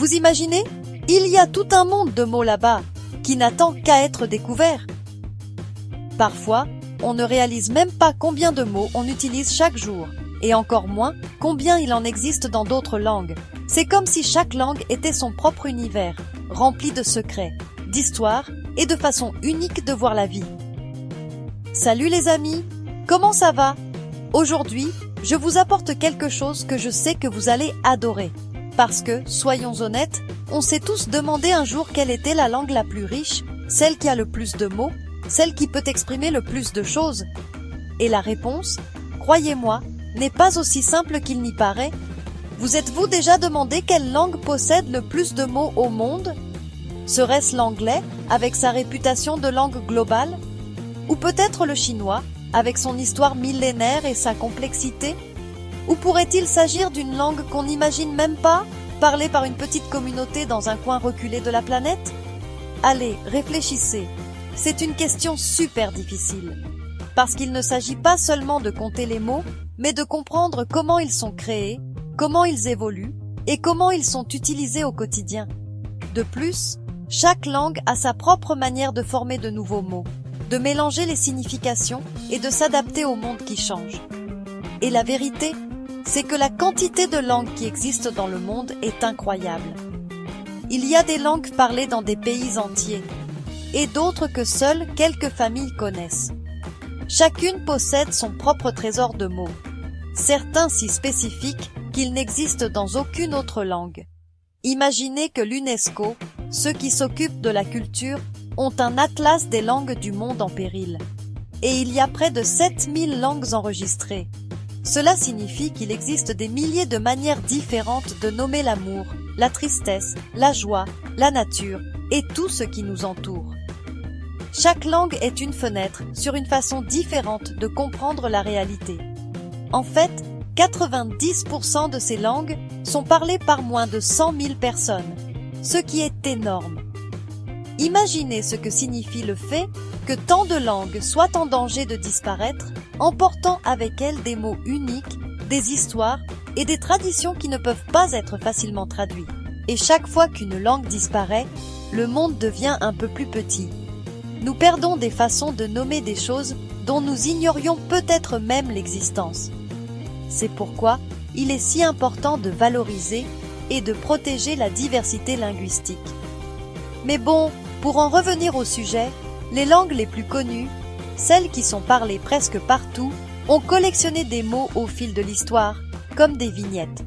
Vous imaginez? Il y a tout un monde de mots là-bas, qui n'attend qu'à être découvert. Parfois, on ne réalise même pas combien de mots on utilise chaque jour, et encore moins combien il en existe dans d'autres langues. C'est comme si chaque langue était son propre univers, rempli de secrets, d'histoires et de façons uniques de voir la vie. Salut les amis, comment ça va? Aujourd'hui, je vous apporte quelque chose que je sais que vous allez adorer. Parce que, soyons honnêtes, on s'est tous demandé un jour quelle était la langue la plus riche, celle qui a le plus de mots, celle qui peut exprimer le plus de choses. Et la réponse, croyez-moi, n'est pas aussi simple qu'il n'y paraît. Vous êtes-vous déjà demandé quelle langue possède le plus de mots au monde? Serait-ce l'anglais, avec sa réputation de langue globale? Ou peut-être le chinois, avec son histoire millénaire et sa complexité? Ou pourrait-il s'agir d'une langue qu'on n'imagine même pas, parlée par une petite communauté dans un coin reculé de la planète? Allez, réfléchissez. C'est une question super difficile. Parce qu'il ne s'agit pas seulement de compter les mots, mais de comprendre comment ils sont créés, comment ils évoluent et comment ils sont utilisés au quotidien. De plus, chaque langue a sa propre manière de former de nouveaux mots, de mélanger les significations et de s'adapter au monde qui change. Et la vérité, c'est que la quantité de langues qui existent dans le monde est incroyable. Il y a des langues parlées dans des pays entiers, et d'autres que seules quelques familles connaissent. Chacune possède son propre trésor de mots, certains si spécifiques qu'ils n'existent dans aucune autre langue. Imaginez que l'UNESCO, ceux qui s'occupent de la culture, ont un atlas des langues du monde en péril. Et il y a près de 7000 langues enregistrées. Cela signifie qu'il existe des milliers de manières différentes de nommer l'amour, la tristesse, la joie, la nature et tout ce qui nous entoure. Chaque langue est une fenêtre sur une façon différente de comprendre la réalité. En fait, 90% de ces langues sont parlées par moins de 100 000 personnes, ce qui est énorme. Imaginez ce que signifie le fait que tant de langues soient en danger de disparaître, emportant avec elles des mots uniques, des histoires et des traditions qui ne peuvent pas être facilement traduites. Et chaque fois qu'une langue disparaît, le monde devient un peu plus petit. Nous perdons des façons de nommer des choses dont nous ignorions peut-être même l'existence. C'est pourquoi il est si important de valoriser et de protéger la diversité linguistique. Mais bon, pour en revenir au sujet, les langues les plus connues, celles qui sont parlées presque partout, ont collectionné des mots au fil de l'histoire, comme des vignettes.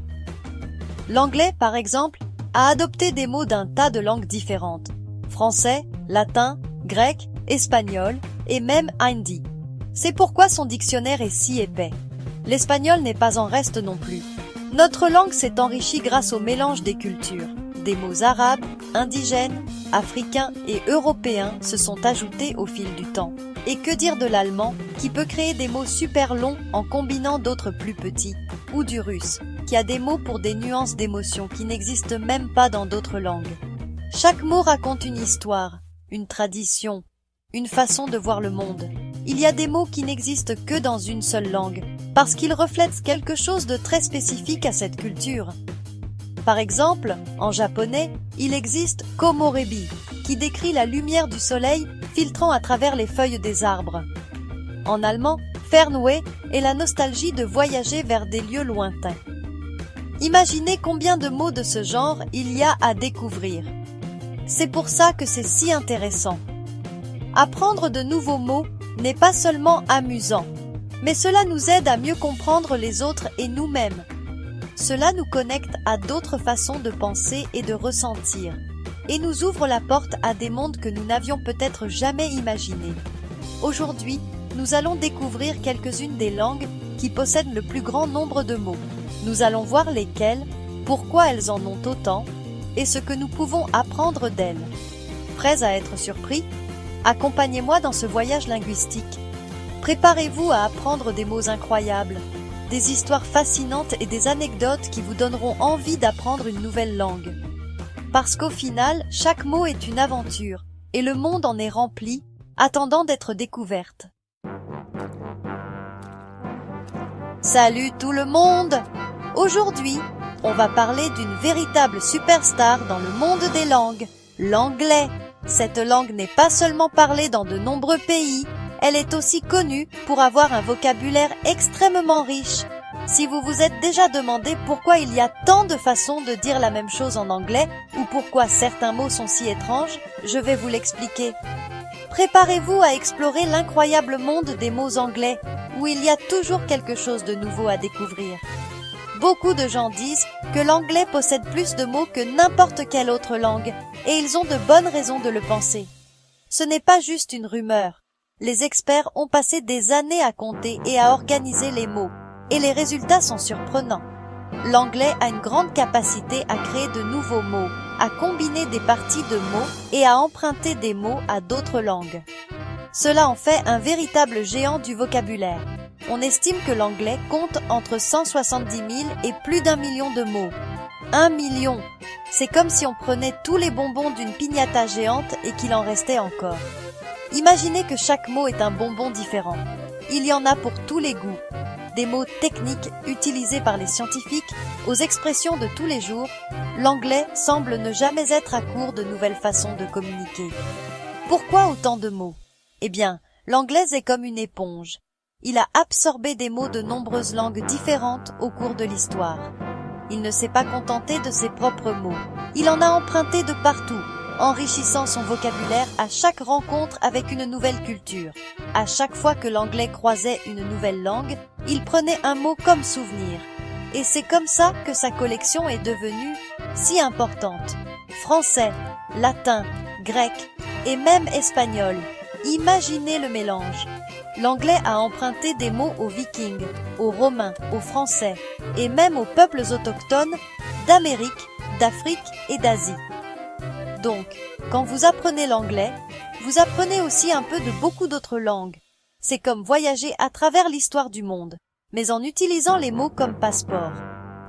L'anglais, par exemple, a adopté des mots d'un tas de langues différentes. Français, latin, grec, espagnol et même hindi. C'est pourquoi son dictionnaire est si épais. L'espagnol n'est pas en reste non plus. Notre langue s'est enrichie grâce au mélange des cultures. Des mots arabes, indigènes, africains et européens se sont ajoutés au fil du temps. Et que dire de l'allemand, qui peut créer des mots super longs en combinant d'autres plus petits, ou du russe, qui a des mots pour des nuances d'émotions qui n'existent même pas dans d'autres langues. Chaque mot raconte une histoire, une tradition, une façon de voir le monde. Il y a des mots qui n'existent que dans une seule langue, parce qu'ils reflètent quelque chose de très spécifique à cette culture. Par exemple, en japonais, il existe komorebi, qui décrit la lumière du soleil filtrant à travers les feuilles des arbres. En allemand, Fernweh est la nostalgie de voyager vers des lieux lointains. Imaginez combien de mots de ce genre il y a à découvrir. C'est pour ça que c'est si intéressant. Apprendre de nouveaux mots n'est pas seulement amusant, mais cela nous aide à mieux comprendre les autres et nous-mêmes. Cela nous connecte à d'autres façons de penser et de ressentir, et nous ouvre la porte à des mondes que nous n'avions peut-être jamais imaginés. Aujourd'hui, nous allons découvrir quelques-unes des langues qui possèdent le plus grand nombre de mots. Nous allons voir lesquelles, pourquoi elles en ont autant, et ce que nous pouvons apprendre d'elles. Prêts à être surpris? Accompagnez-moi dans ce voyage linguistique. Préparez-vous à apprendre des mots incroyables, des histoires fascinantes et des anecdotes qui vous donneront envie d'apprendre une nouvelle langue. Parce qu'au final, chaque mot est une aventure, et le monde en est rempli, attendant d'être découverte. Salut tout le monde! Aujourd'hui, On va parler d'une véritable superstar dans le monde des langues, l'anglais. Cette langue n'est pas seulement parlée dans de nombreux pays, elle est aussi connue pour avoir un vocabulaire extrêmement riche. Si vous vous êtes déjà demandé pourquoi il y a tant de façons de dire la même chose en anglais ou pourquoi certains mots sont si étranges, je vais vous l'expliquer. Préparez-vous à explorer l'incroyable monde des mots anglais, où il y a toujours quelque chose de nouveau à découvrir. Beaucoup de gens disent que l'anglais possède plus de mots que n'importe quelle autre langue, et ils ont de bonnes raisons de le penser. Ce n'est pas juste une rumeur. Les experts ont passé des années à compter et à organiser les mots, et les résultats sont surprenants. L'anglais a une grande capacité à créer de nouveaux mots, à combiner des parties de mots et à emprunter des mots à d'autres langues. Cela en fait un véritable géant du vocabulaire. On estime que l'anglais compte entre 170 000 et plus d'1 million de mots. 1 million! C'est comme si on prenait tous les bonbons d'une piñata géante et qu'il en restait encore. Imaginez que chaque mot est un bonbon différent. Il y en a pour tous les goûts. Des mots techniques utilisés par les scientifiques aux expressions de tous les jours, l'anglais semble ne jamais être à court de nouvelles façons de communiquer. Pourquoi autant de mots? Eh bien, l'anglais est comme une éponge. Il a absorbé des mots de nombreuses langues différentes au cours de l'histoire. Il ne s'est pas contenté de ses propres mots. Il en a emprunté de partout, enrichissant son vocabulaire à chaque rencontre avec une nouvelle culture. À chaque fois que l'anglais croisait une nouvelle langue, il prenait un mot comme souvenir. Et c'est comme ça que sa collection est devenue si importante. Français, latin, grec et même espagnol. Imaginez le mélange. L'anglais a emprunté des mots aux Vikings, aux Romains, aux Français et même aux peuples autochtones d'Amérique, d'Afrique et d'Asie. Donc, quand vous apprenez l'anglais, vous apprenez aussi un peu de beaucoup d'autres langues. C'est comme voyager à travers l'histoire du monde, mais en utilisant les mots comme passeport.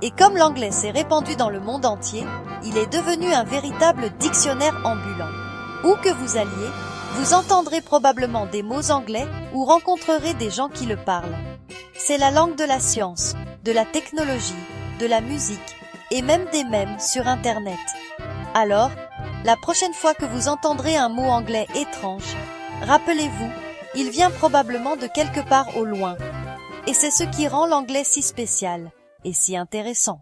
Et comme l'anglais s'est répandu dans le monde entier, il est devenu un véritable dictionnaire ambulant. Où que vous alliez, vous entendrez probablement des mots anglais ou rencontrerez des gens qui le parlent. C'est la langue de la science, de la technologie, de la musique et même des mèmes sur Internet. Alors, la prochaine fois que vous entendrez un mot anglais étrange, rappelez-vous, il vient probablement de quelque part au loin. Et c'est ce qui rend l'anglais si spécial et si intéressant.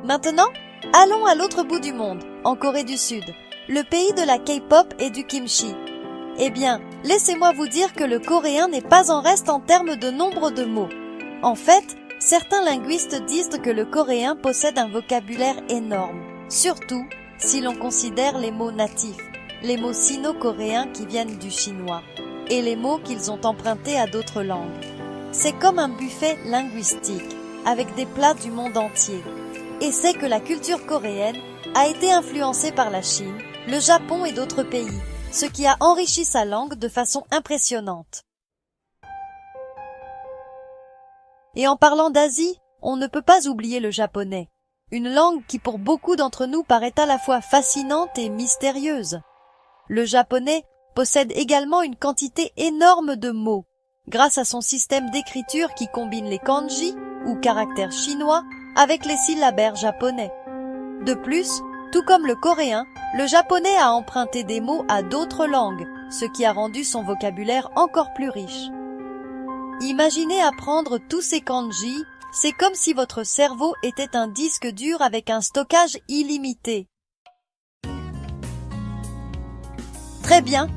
Maintenant, allons à l'autre bout du monde, en Corée du Sud, le pays de la K-pop et du kimchi. Eh bien, laissez-moi vous dire que le coréen n'est pas en reste en termes de nombre de mots. En fait, certains linguistes disent que le coréen possède un vocabulaire énorme, surtout si l'on considère les mots natifs, les mots sino-coréens qui viennent du chinois, et les mots qu'ils ont empruntés à d'autres langues. C'est comme un buffet linguistique, avec des plats du monde entier. Et c'est que la culture coréenne a été influencée par la Chine, le Japon et d'autres pays, ce qui a enrichi sa langue de façon impressionnante. Et en parlant d'Asie, on ne peut pas oublier le japonais, une langue qui pour beaucoup d'entre nous paraît à la fois fascinante et mystérieuse. Le japonais possède également une quantité énorme de mots, grâce à son système d'écriture qui combine les kanji, ou caractères chinois, avec les syllabaires japonais. De plus, tout comme le coréen, le japonais a emprunté des mots à d'autres langues, ce qui a rendu son vocabulaire encore plus riche. Imaginez apprendre tous ces kanji, c'est comme si votre cerveau était un disque dur avec un stockage illimité. Très bien,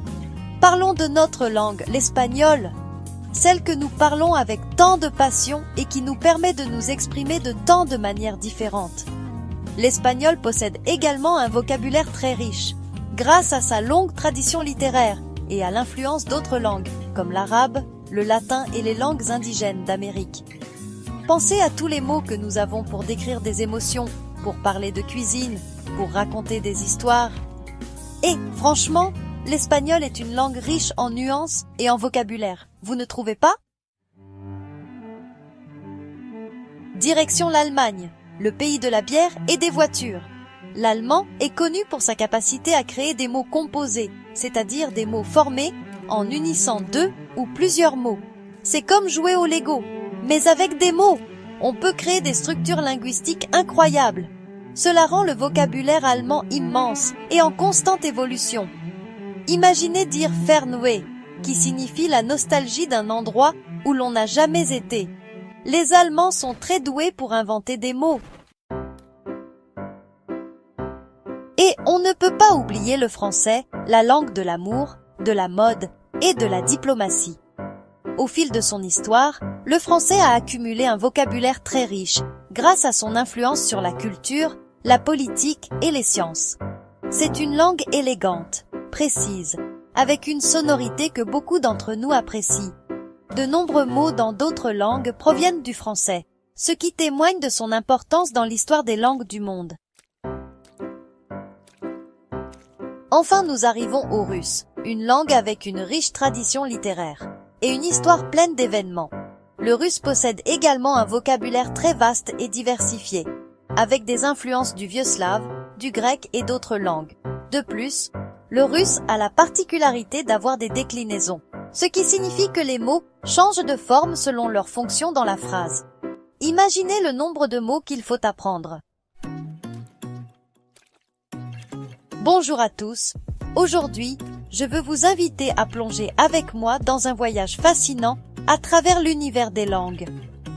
parlons de notre langue, l'espagnol, celle que nous parlons avec tant de passion et qui nous permet de nous exprimer de tant de manières différentes. L'espagnol possède également un vocabulaire très riche, grâce à sa longue tradition littéraire et à l'influence d'autres langues, comme l'arabe, le latin et les langues indigènes d'Amérique. Pensez à tous les mots que nous avons pour décrire des émotions, pour parler de cuisine, pour raconter des histoires. Et, franchement, l'espagnol est une langue riche en nuances et en vocabulaire. Vous ne trouvez pas? Direction l'Allemagne, le pays de la bière et des voitures. L'allemand est connu pour sa capacité à créer des mots composés, c'est-à-dire des mots formés en unissant deux ou plusieurs mots. C'est comme jouer au Lego, mais avec des mots. On peut créer des structures linguistiques incroyables. Cela rend le vocabulaire allemand immense et en constante évolution. Imaginez dire Fernweh, qui signifie la nostalgie d'un endroit où l'on n'a jamais été. Les Allemands sont très doués pour inventer des mots. Et on ne peut pas oublier le français, la langue de l'amour, de la mode et de la diplomatie. Au fil de son histoire, le français a accumulé un vocabulaire très riche, grâce à son influence sur la culture, la politique et les sciences. C'est une langue élégante, précise, avec une sonorité que beaucoup d'entre nous apprécient. De nombreux mots dans d'autres langues proviennent du français, ce qui témoigne de son importance dans l'histoire des langues du monde. Enfin, nous arrivons au russe, une langue avec une riche tradition littéraire et une histoire pleine d'événements. Le russe possède également un vocabulaire très vaste et diversifié, avec des influences du vieux slave, du grec et d'autres langues. De plus, le russe a la particularité d'avoir des déclinaisons, ce qui signifie que les mots changent de forme selon leur fonction dans la phrase. Imaginez le nombre de mots qu'il faut apprendre. Bonjour à tous. Aujourd'hui, je veux vous inviter à plonger avec moi dans un voyage fascinant à travers l'univers des langues.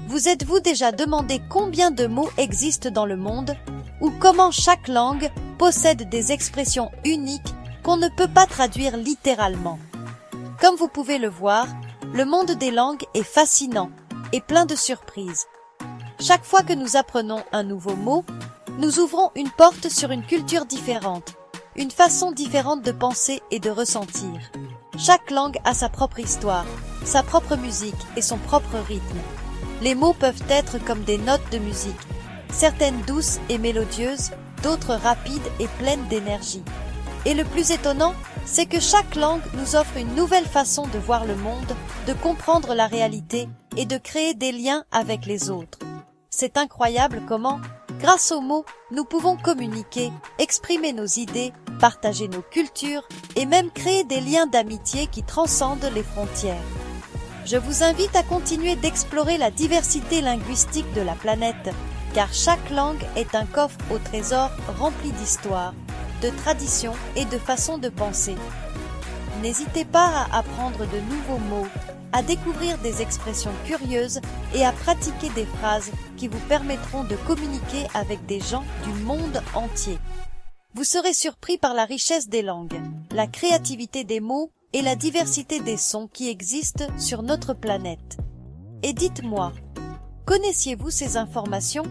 Vous êtes-vous déjà demandé combien de mots existent dans le monde ou comment chaque langue possède des expressions uniques qu'on ne peut pas traduire littéralement? Comme vous pouvez le voir, le monde des langues est fascinant et plein de surprises. Chaque fois que nous apprenons un nouveau mot, nous ouvrons une porte sur une culture différente, une façon différente de penser et de ressentir. Chaque langue a sa propre histoire, sa propre musique et son propre rythme. Les mots peuvent être comme des notes de musique, certaines douces et mélodieuses, d'autres rapides et pleines d'énergie. Et le plus étonnant, c'est que chaque langue nous offre une nouvelle façon de voir le monde, de comprendre la réalité et de créer des liens avec les autres. C'est incroyable comment, grâce aux mots, nous pouvons communiquer, exprimer nos idées, partager nos cultures et même créer des liens d'amitié qui transcendent les frontières. Je vous invite à continuer d'explorer la diversité linguistique de la planète, car chaque langue est un coffre au trésor rempli d'histoires, de traditions et de façons de penser. N'hésitez pas à apprendre de nouveaux mots, à découvrir des expressions curieuses et à pratiquer des phrases qui vous permettront de communiquer avec des gens du monde entier. Vous serez surpris par la richesse des langues, la créativité des mots et la diversité des sons qui existent sur notre planète. Et dites-moi, connaissiez-vous ces informations?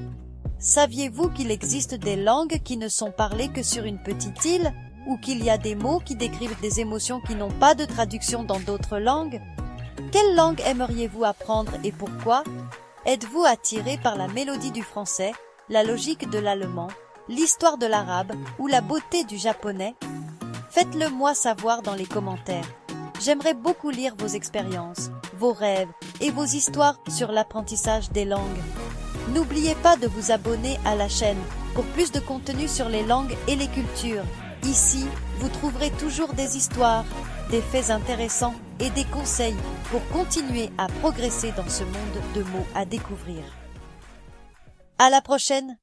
Saviez-vous qu'il existe des langues qui ne sont parlées que sur une petite île, ou qu'il y a des mots qui décrivent des émotions qui n'ont pas de traduction dans d'autres langues? Quelle langue aimeriez-vous apprendre et pourquoi? Êtes-vous attiré par la mélodie du français, la logique de l'allemand, l'histoire de l'arabe ou la beauté du japonais? Faites-le moi savoir dans les commentaires. J'aimerais beaucoup lire vos expériences, vos rêves et vos histoires sur l'apprentissage des langues. N'oubliez pas de vous abonner à la chaîne pour plus de contenu sur les langues et les cultures. Ici, vous trouverez toujours des histoires, des faits intéressants et des conseils pour continuer à progresser dans ce monde de mots à découvrir. À la prochaine!